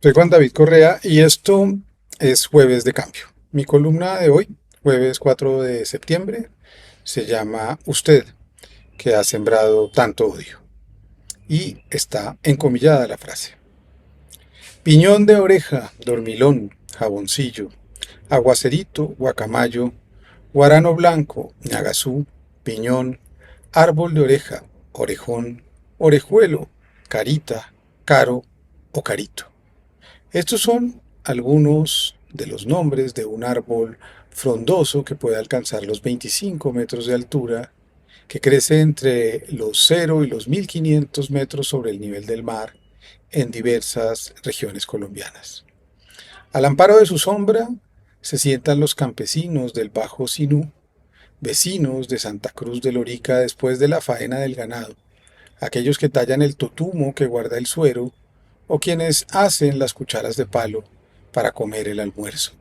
Soy Juan David Correa y esto es Jueves de Cambio. Mi columna de hoy, jueves 4 de septiembre, se llama Usted, que ha sembrado tanto odio. Y está encomillada la frase. Piñón de oreja, dormilón, jaboncillo, aguacerito, guacamayo, guarano blanco, ñagazú, piñón, árbol de oreja, orejón, orejuelo, carita, caro o carito. Estos son algunos de los nombres de un árbol frondoso que puede alcanzar los 25 metros de altura, que crece entre los 0 y los 1500 metros sobre el nivel del mar en diversas regiones colombianas. Al amparo de su sombra se sientan los campesinos del Bajo Sinú, vecinos de Santa Cruz de Lorica después de la faena del ganado, aquellos que tallan el totumo que guarda el suero o quienes hacen las cucharas de palo para comer el almuerzo.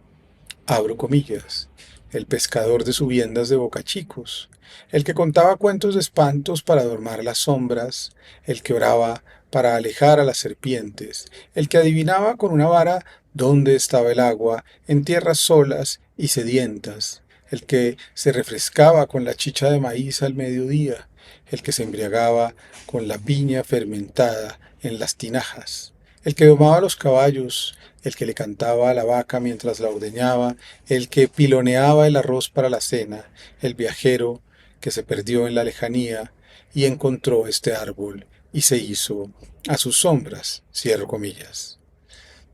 Abro comillas. El pescador de subiendas de Boca Chicos, el que contaba cuentos de espantos para dormir las sombras, el que oraba para alejar a las serpientes, el que adivinaba con una vara dónde estaba el agua en tierras solas y sedientas, el que se refrescaba con la chicha de maíz al mediodía, el que se embriagaba con la piña fermentada en las tinajas, el que domaba los caballos, el que le cantaba a la vaca mientras la ordeñaba, el que piloneaba el arroz para la cena, el viajero que se perdió en la lejanía y encontró este árbol y se hizo a sus sombras, cierro comillas.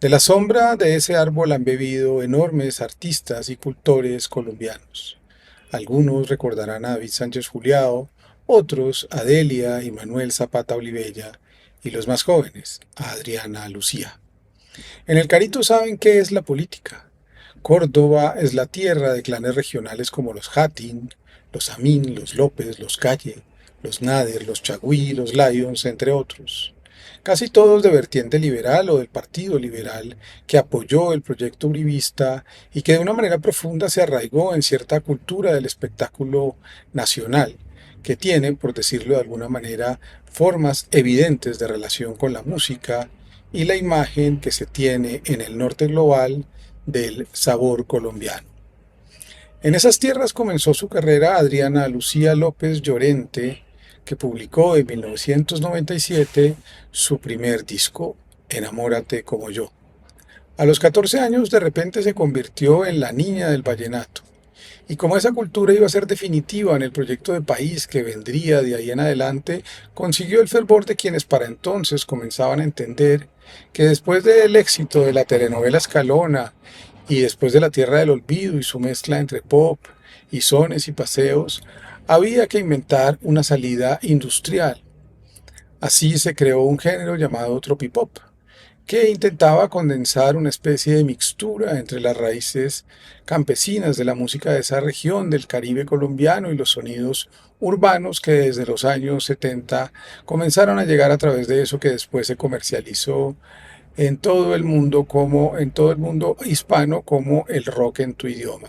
De la sombra de ese árbol han bebido enormes artistas y cultores colombianos. Algunos recordarán a David Sánchez Juliao, otros a Delia y Manuel Zapata Olivella, y los más jóvenes, a Adriana Lucía. En el Carito saben qué es la política. Córdoba es la tierra de clanes regionales como los Jatin, los Amin, los López, los Calle, los Nader, los Chagüí, los Lions, entre otros. Casi todos de vertiente liberal o del Partido Liberal, que apoyó el proyecto uribista y que de una manera profunda se arraigó en cierta cultura del espectáculo nacional, que tiene, por decirlo de alguna manera, formas evidentes de relación con la música y la imagen que se tiene en el norte global del sabor colombiano. En esas tierras comenzó su carrera Adriana Lucía López Llorente, que publicó en 1997 su primer disco, Enamórate como yo. A los 14 años de repente se convirtió en la niña del vallenato. Y como esa cultura iba a ser definitiva en el proyecto de país que vendría de ahí en adelante, consiguió el fervor de quienes para entonces comenzaban a entender que después del éxito de la telenovela Escalona y después de La Tierra del Olvido y su mezcla entre pop y sones y paseos, había que inventar una salida industrial. Así se creó un género llamado tropipop, que intentaba condensar una especie de mixtura entre las raíces campesinas de la música de esa región del Caribe colombiano y los sonidos urbanos que desde los años 70 comenzaron a llegar a través de eso que después se comercializó en todo el mundo como en todo el mundo hispano como el rock en tu idioma.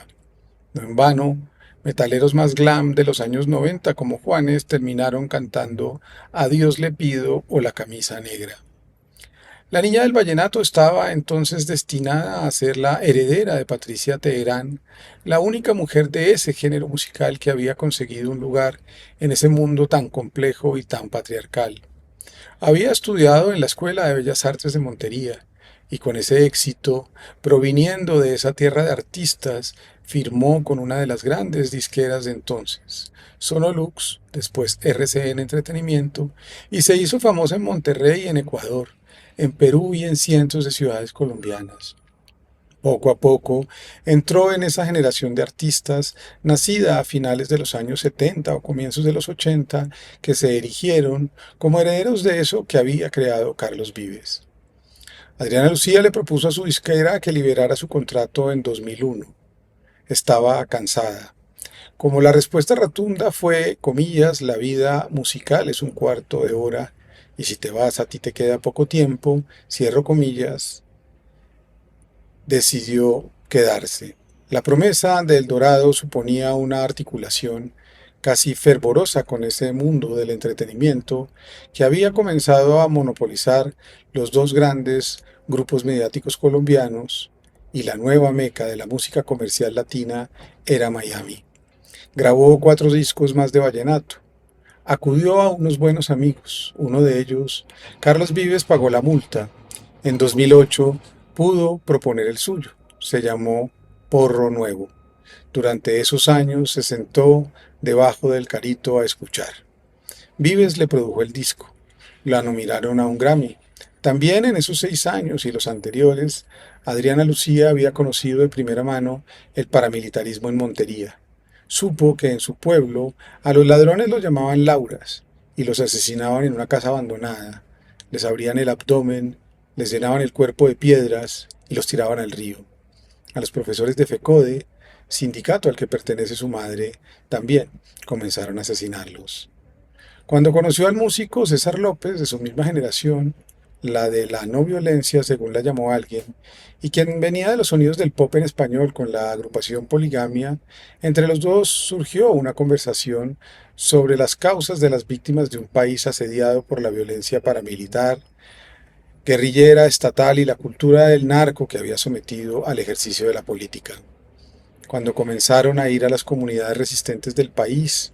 No en vano, metaleros más glam de los años 90 como Juanes terminaron cantando A Dios le pido o La camisa negra. La niña del vallenato estaba entonces destinada a ser la heredera de Patricia Teherán, la única mujer de ese género musical que había conseguido un lugar en ese mundo tan complejo y tan patriarcal. Había estudiado en la Escuela de Bellas Artes de Montería y con ese éxito, proviniendo de esa tierra de artistas, firmó con una de las grandes disqueras de entonces, Sonolux, después RCN Entretenimiento, y se hizo famosa en Monterrey, en Ecuador, en Perú y en cientos de ciudades colombianas. Poco a poco entró en esa generación de artistas nacida a finales de los años 70 o comienzos de los 80 que se erigieron como herederos de eso que había creado Carlos Vives. Adriana Lucía le propuso a su disquera que liberara su contrato en 2001. Estaba cansada. Como la respuesta rotunda fue, comillas, la vida musical es un cuarto de hora y si te vas a ti te queda poco tiempo, cierro comillas, decidió quedarse. La promesa del Dorado suponía una articulación casi fervorosa con ese mundo del entretenimiento que había comenzado a monopolizar los dos grandes grupos mediáticos colombianos y la nueva meca de la música comercial latina era Miami. Grabó 4 discos más de vallenato. Acudió a unos buenos amigos. Uno de ellos, Carlos Vives, pagó la multa. En 2008 pudo proponer el suyo. Se llamó Porro Nuevo. Durante esos años se sentó debajo del carito a escuchar. Vives le produjo el disco. La nominaron a un Grammy. También en esos 6 años y los anteriores, Adriana Lucía había conocido de primera mano el paramilitarismo en Montería. Supo que en su pueblo a los ladrones los llamaban Lauras y los asesinaban en una casa abandonada. Les abrían el abdomen, les llenaban el cuerpo de piedras y los tiraban al río. A los profesores de FECODE, sindicato al que pertenece su madre, también comenzaron a asesinarlos. Cuando conoció al músico César López, de su misma generación, la de la no violencia, según la llamó alguien, y quien venía de los sonidos del pop en español con la agrupación Poligamia, entre los dos surgió una conversación sobre las causas de las víctimas de un país asediado por la violencia paramilitar, guerrillera, estatal y la cultura del narco que había sometido al ejercicio de la política. Cuando comenzaron a ir a las comunidades resistentes del país,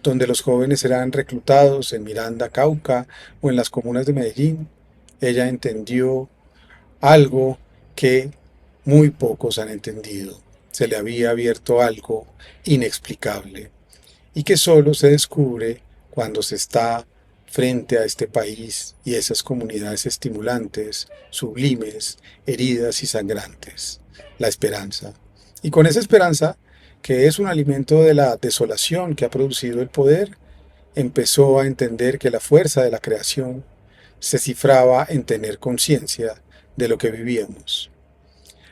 donde los jóvenes eran reclutados en Miranda, Cauca o en las comunas de Medellín, ella entendió algo que muy pocos han entendido. Se le había abierto algo inexplicable y que solo se descubre cuando se está frente a este país y esas comunidades estimulantes, sublimes, heridas y sangrantes. La esperanza. Y con esa esperanza, que es un alimento de la desolación que ha producido el poder, empezó a entender que la fuerza de la creación se cifraba en tener conciencia de lo que vivíamos.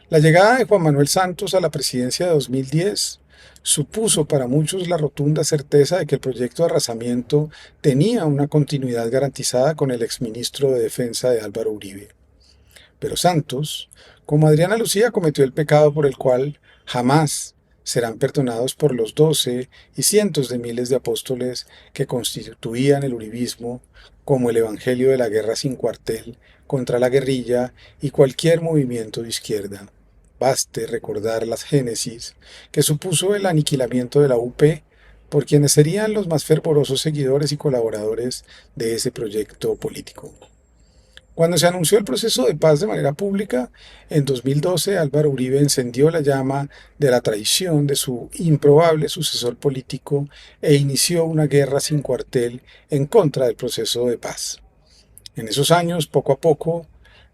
La llegada de Juan Manuel Santos a la presidencia de 2010 supuso para muchos la rotunda certeza de que el proyecto de arrasamiento tenía una continuidad garantizada con el exministro de Defensa de Álvaro Uribe. Pero Santos, como Adriana Lucía, cometió el pecado por el cual jamás serán perdonados por los 12 y cientos de miles de apóstoles que constituían el uribismo como el evangelio de la guerra sin cuartel contra la guerrilla y cualquier movimiento de izquierda. Baste recordar las génesis que supuso el aniquilamiento de la UP por quienes serían los más fervorosos seguidores y colaboradores de ese proyecto político. Cuando se anunció el proceso de paz de manera pública, en 2012 Álvaro Uribe encendió la llama de la traición de su improbable sucesor político e inició una guerra sin cuartel en contra del proceso de paz. En esos años, poco a poco,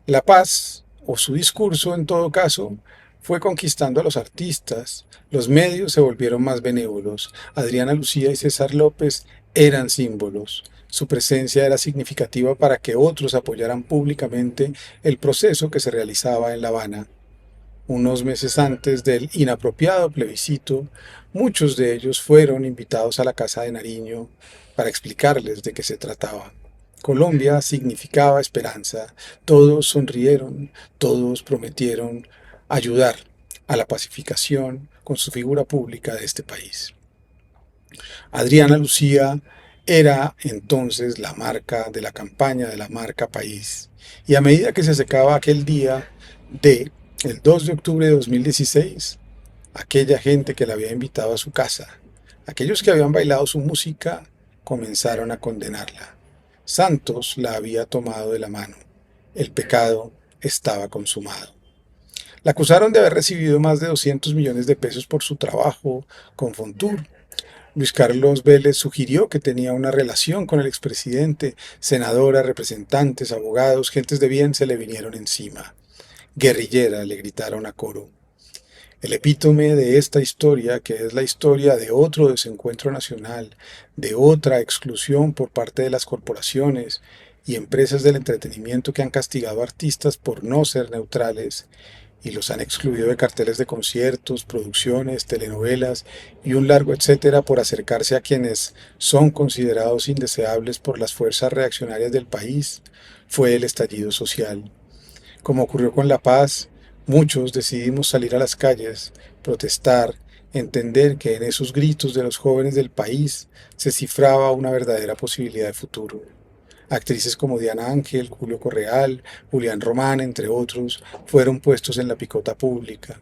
la paz, o su discurso en todo caso, fue conquistando a los artistas, los medios se volvieron más benévolos, Adriana Lucía y César López eran símbolos, su presencia era significativa para que otros apoyaran públicamente el proceso que se realizaba en La Habana. Unos meses antes del inapropiado plebiscito, muchos de ellos fueron invitados a la Casa de Nariño para explicarles de qué se trataba. Colombia significaba esperanza, todos sonrieron, todos prometieron ayudar a la pacificación con su figura pública de este país. Adriana Lucía era entonces la marca de la campaña de la marca País. Y a medida que se acercaba aquel día de el 2 de octubre de 2016, aquella gente que la había invitado a su casa, aquellos que habían bailado su música, comenzaron a condenarla. Santos la había tomado de la mano. El pecado estaba consumado. La acusaron de haber recibido más de 200 millones de pesos por su trabajo con Fontur. Luis Carlos Vélez sugirió que tenía una relación con el expresidente. Senadoras, representantes, abogados, gentes de bien se le vinieron encima. Guerrillera, le gritaron a coro. El epítome de esta historia, que es la historia de otro desencuentro nacional, de otra exclusión por parte de las corporaciones y empresas del entretenimiento que han castigado a artistas por no ser neutrales y los han excluido de carteles de conciertos, producciones, telenovelas y un largo etcétera por acercarse a quienes son considerados indeseables por las fuerzas reaccionarias del país, fue el estallido social. Como ocurrió con La Paz, muchos decidimos salir a las calles, protestar, entender que en esos gritos de los jóvenes del país se cifraba una verdadera posibilidad de futuro. Actrices como Diana Ángel, Julio Correal, Julián Román, entre otros, fueron puestos en la picota pública.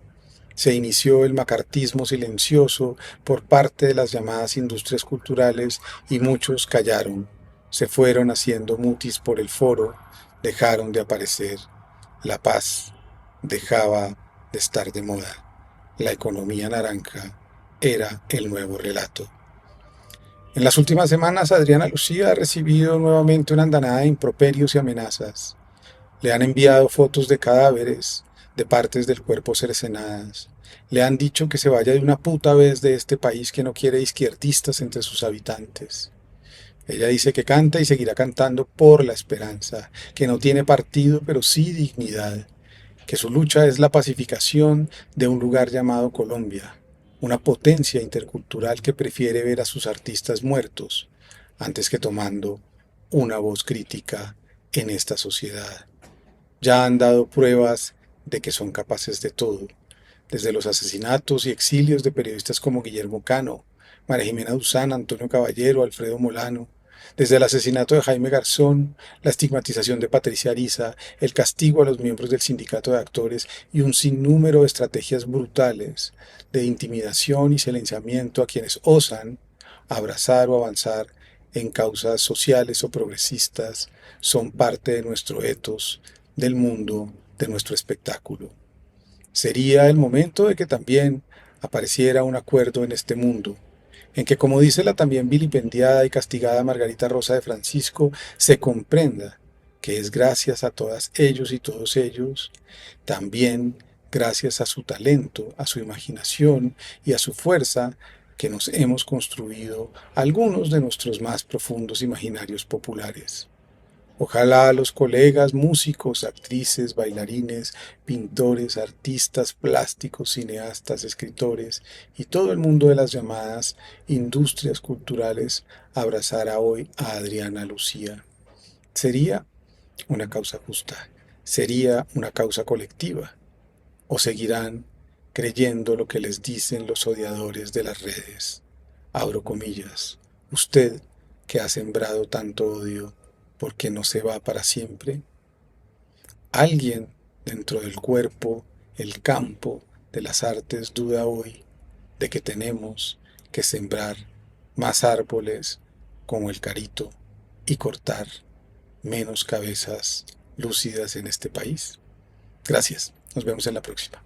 Se inició el macartismo silencioso por parte de las llamadas industrias culturales y muchos callaron, se fueron haciendo mutis por el foro, dejaron de aparecer. La paz dejaba de estar de moda. La economía naranja era el nuevo relato. En las últimas semanas, Adriana Lucía ha recibido nuevamente una andanada de improperios y amenazas. Le han enviado fotos de cadáveres, de partes del cuerpo cercenadas. Le han dicho que se vaya de una puta vez de este país que no quiere izquierdistas entre sus habitantes. Ella dice que canta y seguirá cantando por la esperanza, que no tiene partido pero sí dignidad, que su lucha es la pacificación de un lugar llamado Colombia, una potencia intercultural que prefiere ver a sus artistas muertos antes que tomando una voz crítica en esta sociedad. Ya han dado pruebas de que son capaces de todo, desde los asesinatos y exilios de periodistas como Guillermo Cano, María Jimena Duzán, Antonio Caballero, Alfredo Molano, desde el asesinato de Jaime Garzón, la estigmatización de Patricia Ariza, el castigo a los miembros del sindicato de actores y un sinnúmero de estrategias brutales de intimidación y silenciamiento a quienes osan abrazar o avanzar en causas sociales o progresistas, son parte de nuestro etos, del mundo, de nuestro espectáculo. Sería el momento de que también apareciera un acuerdo en este mundo, en que, como dice la también vilipendiada y castigada Margarita Rosa de Francisco, se comprenda que es gracias a todas ellos y todos ellos, también gracias a su talento, a su imaginación y a su fuerza, que nos hemos construido algunos de nuestros más profundos imaginarios populares. Ojalá los colegas músicos, actrices, bailarines, pintores, artistas plásticos, cineastas, escritores y todo el mundo de las llamadas industrias culturales abrazara hoy a Adriana Lucía. Sería una causa justa, sería una causa colectiva, o seguirán creyendo lo que les dicen los odiadores de las redes. Abro comillas. Usted que ha sembrado tanto odio, ¿por qué no se va para siempre? Alguien dentro del cuerpo, el campo de las artes duda hoy de que tenemos que sembrar más árboles como el carito y cortar menos cabezas lúcidas en este país. Gracias. Nos vemos en la próxima.